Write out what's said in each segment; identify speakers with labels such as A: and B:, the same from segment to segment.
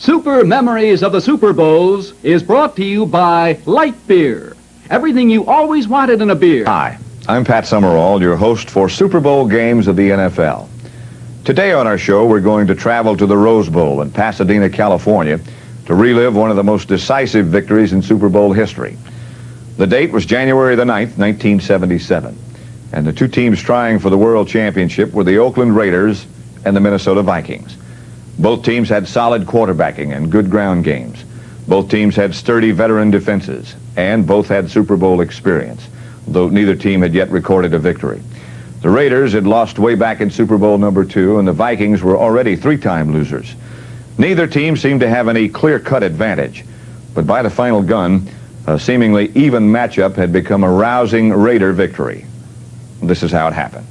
A: Super Memories of the Super Bowls is brought to you by Light Beer. Everything you always wanted in a beer.
B: Hi, I'm Pat Summerall, your host for Super Bowl games of the NFL. Today on our show, we're going to travel to the Rose Bowl in Pasadena, California, to relive one of the most decisive victories in Super Bowl history. The date was January the 9th, 1977, and the two teams trying for the World Championship were the Oakland Raiders and the Minnesota Vikings. Both teams had solid quarterbacking and good ground games. Both teams had sturdy veteran defenses, and both had Super Bowl experience, though neither team had yet recorded a victory. The Raiders had lost way back in Super Bowl number 2, and the Vikings were already three-time losers. Neither team seemed to have any clear-cut advantage, but by the final gun, a seemingly even matchup had become a rousing Raider victory. This is how it happened.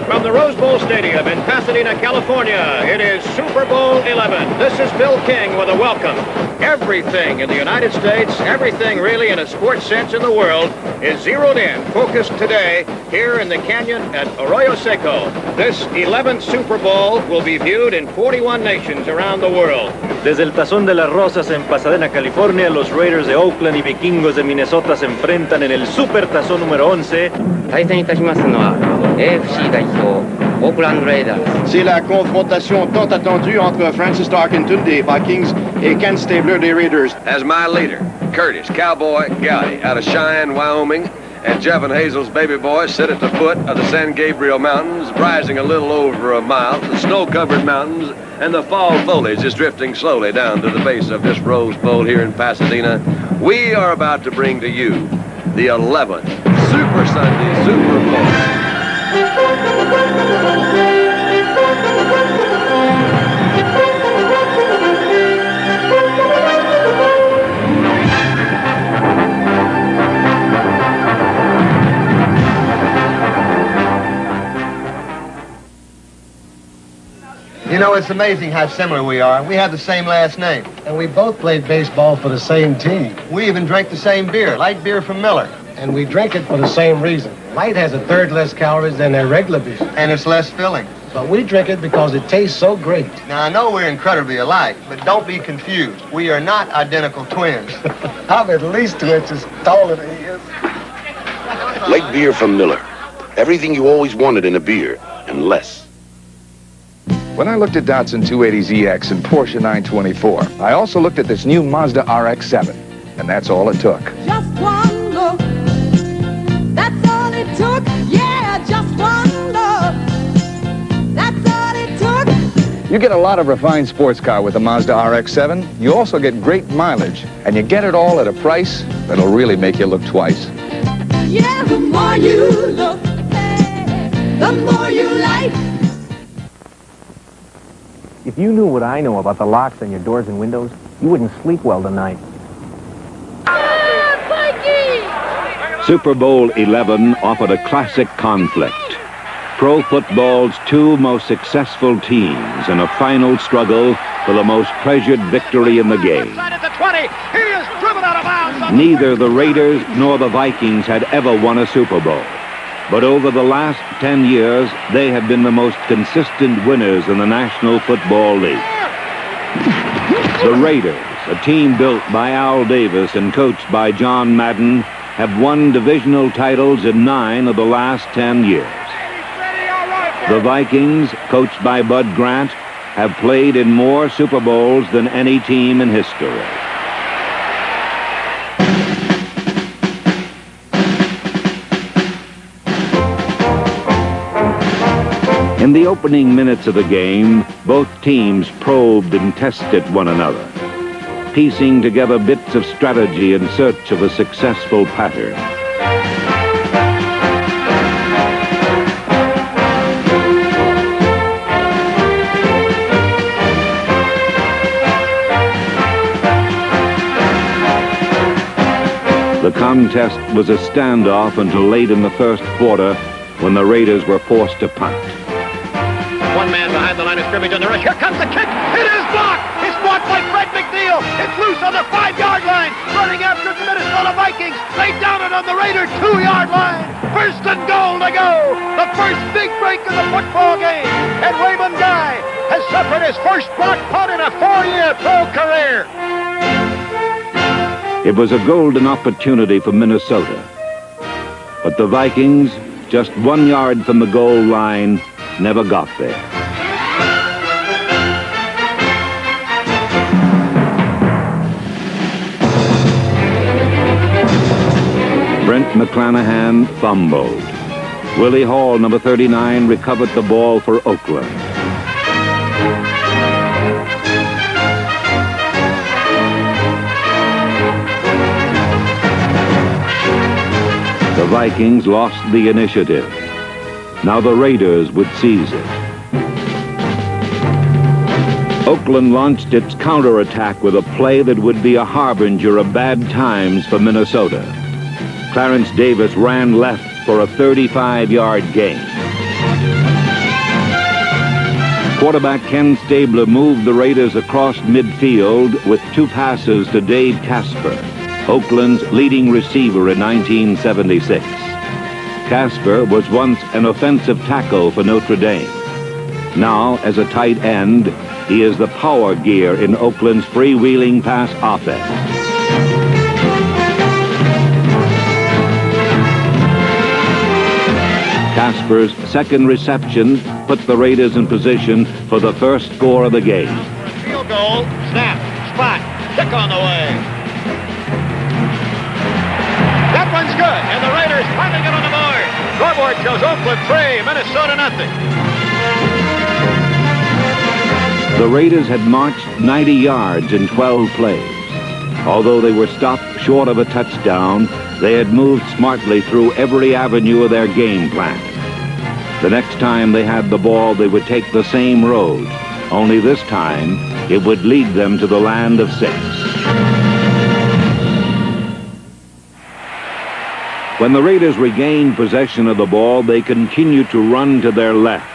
C: From the Rose Bowl Stadium in Pasadena, California, it is Super Bowl 11. This is Bill King with a welcome. Everything in the United States, everything really in a sports sense in the world, is zeroed in, focused today here in the canyon at Arroyo Seco. This 11th Super Bowl will be viewed in 41 nations around the world.
D: Desde el Tazón de las Rosas en Pasadena, California, los Raiders de Oakland y Vikingos de Minnesota se enfrentan en el Super Tazón número 11.
E: 対戦いたしますのは AFC 代表 Oakland Raiders.
F: C'est la confrontation tant attendue entre Francis Tarkenton des Vikings et Ken Stabler des Raiders.
G: As my leader, Curtis Cowboy Gowdy out of Cheyenne, Wyoming, and Jeff and Hazel's baby boy sit at the foot of the San Gabriel Mountains, rising a little over a mile, the snow-covered mountains, and the fall foliage is drifting slowly down to the base of this Rose Bowl here in Pasadena. We are about to bring to you the 11th Super Sunday Super Bowl.
H: You know, it's amazing how similar we are. We have the same last name.
I: And we both played baseball for the same team.
H: We even drank the same beer, light beer from Miller.
I: And we drank it for the same reason. Light has a third less calories than their regular beer.
H: And it's less filling.
I: But we drink it because it tastes so great.
H: Now, I know we're incredibly alike, but don't be confused. We are not identical twins.
I: I'm at least 2 inches taller than he is.
J: Light beer from Miller. Everything you always wanted in a beer, and less.
K: When I looked at Datsun 280ZX and Porsche 924, I also looked at this new Mazda RX-7, and that's all it took.
L: Just one look, that's all it took. Yeah, just one look, that's all it took.
K: You get a lot of refined sports car with the Mazda RX-7. You also get great mileage, and you get it all at a price that'll really make you look twice.
L: Yeah, the more you look, the more you like.
M: If you knew what I know about the locks on your doors and windows, you wouldn't sleep well tonight.
N: Super Bowl 11 offered a classic conflict. Pro football's two most successful teams in a final struggle for the most treasured victory in the game. Neither the Raiders nor the Vikings had ever won a Super Bowl. But over the last 10 years, they have been the most consistent winners in the National Football League. The Raiders, a team built by Al Davis and coached by John Madden, have won divisional titles in 9 of the last 10 years. The Vikings, coached by Bud Grant, have played in more Super Bowls than any team in history. In the opening minutes of the game, both teams probed and tested one another, piecing together bits of strategy in search of a successful pattern. The contest was a standoff until late in the first quarter, when the Raiders were forced to punt.
C: One man behind the line of scrimmage on the rush. Here comes the kick. It is blocked. It's blocked by Fred McNeil. It's loose on the 5-yard line. Running after the Minnesota Vikings. They down it on the Raider 2-yard line. First and goal to go. The first big break of the football game. And Raymond Guy has suffered his first block punt in a 4-year pro career.
N: It was a golden opportunity for Minnesota. But the Vikings, just 1 yard from the goal line, never got there. Brent McClanahan fumbled. Willie Hall, number 39, recovered the ball for Oakland. The Vikings lost the initiative. Now the Raiders would seize it. Oakland launched its counterattack with a play that would be a harbinger of bad times for Minnesota. Clarence Davis ran left for a 35-yard gain. Quarterback Ken Stabler moved the Raiders across midfield with 2 passes to Dave Casper, Oakland's leading receiver in 1976. Casper was once an offensive tackle for Notre Dame. Now, as a tight end, he is the power gear in Oakland's freewheeling pass offense. Casper's second reception put the Raiders in position for the first score of the game.
C: Field goal, snap, spot, kick on the way. That one's good, and the Raiders finally get on the board. Scoreboard shows Oakland 3, Minnesota nothing.
N: The Raiders had marched 90 yards in 12 plays. Although they were stopped short of a touchdown, they had moved smartly through every avenue of their game plan. The next time they had the ball, they would take the same road, only this time it would lead them to the land of 6. When the Raiders regained possession of the ball, they continued to run to their left.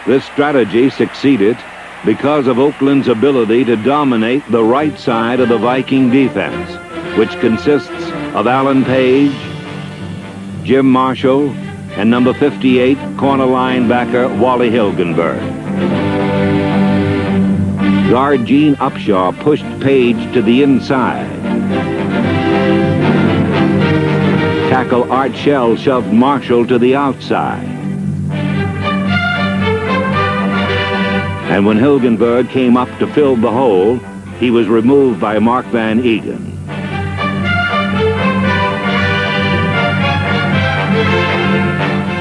N: This strategy succeeded because of Oakland's ability to dominate the right side of the Viking defense, which consists of Alan Page, Jim Marshall, and number 58 corner linebacker Wally Hilgenberg. Guard Gene Upshaw pushed Page to the inside. Tackle Art Shell shoved Marshall to the outside. And when Hilgenberg came up to fill the hole, he was removed by Mark Van Eegen.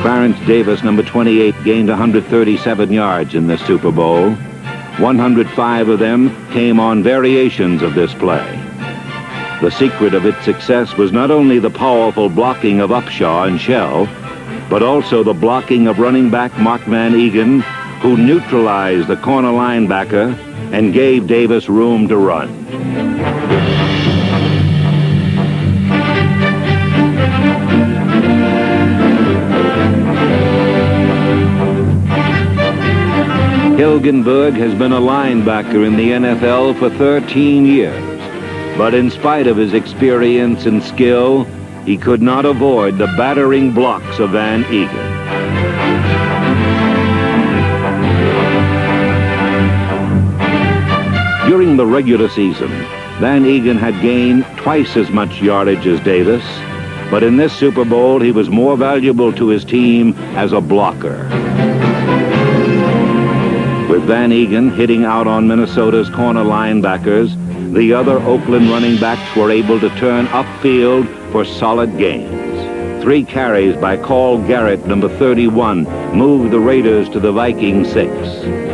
N: Clarence Davis, number 28, gained 137 yards in this Super Bowl. 105 of them came on variations of this play. The secret of its success was not only the powerful blocking of Upshaw and Shell, but also the blocking of running back Mark Van Eegen, who neutralized the corner linebacker and gave Davis room to run. Hilgenberg has been a linebacker in the NFL for 13 years. But in spite of his experience and skill, he could not avoid the battering blocks of Van Eegen. During the regular season, Van Eegen had gained twice as much yardage as Davis, but in this Super Bowl, he was more valuable to his team as a blocker. With Van Eegen hitting out on Minnesota's corner linebackers, the other Oakland running backs were able to turn upfield for solid gains. 3 carries by Carl Garrett, number 31, moved the Raiders to the Vikings 6.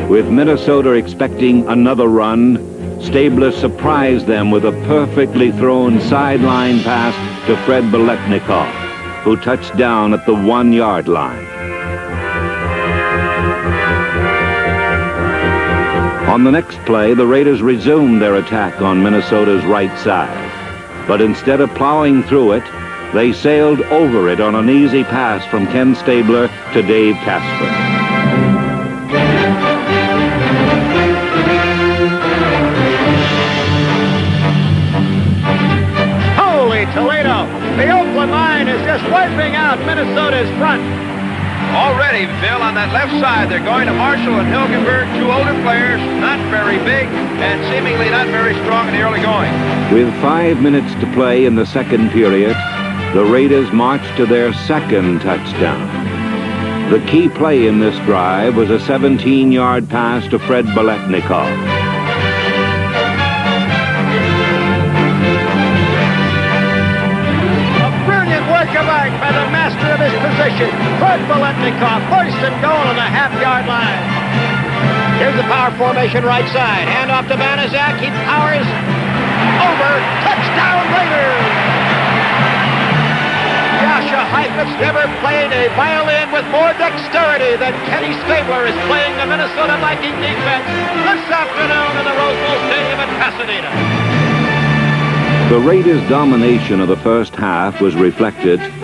N: With Minnesota expecting another run, Stabler surprised them with a perfectly thrown sideline pass to Fred Biletnikoff, who touched down at the 1-yard line. On the next play, the Raiders resumed their attack on Minnesota's right side. But instead of plowing through it, they sailed over it on an easy pass from Ken Stabler to Dave Casper.
C: Holy Toledo! just wiping out Minnesota's front.
O: Already, Bill, on that left side, they're going to Marshall and Hilgenberg, two older players, not very big and seemingly not very strong in the early going.
N: With 5 minutes to play in the second period, the Raiders marched to their second touchdown. The key play in this drive was a 17-yard pass to Fred Biletnikoff.
C: Work of art by the master of his position, Fred Biletnikoff, first and goal on the half-yard line. Here's the power formation right side. Hand off to Banaszak. He powers over. Touchdown Raiders! Joshua Heifetz never played a violin with more dexterity than Kenny Stabler is playing the Minnesota Viking defense this afternoon in the Rose Bowl Stadium in Pasadena.
N: The Raiders' domination of the first half was reflected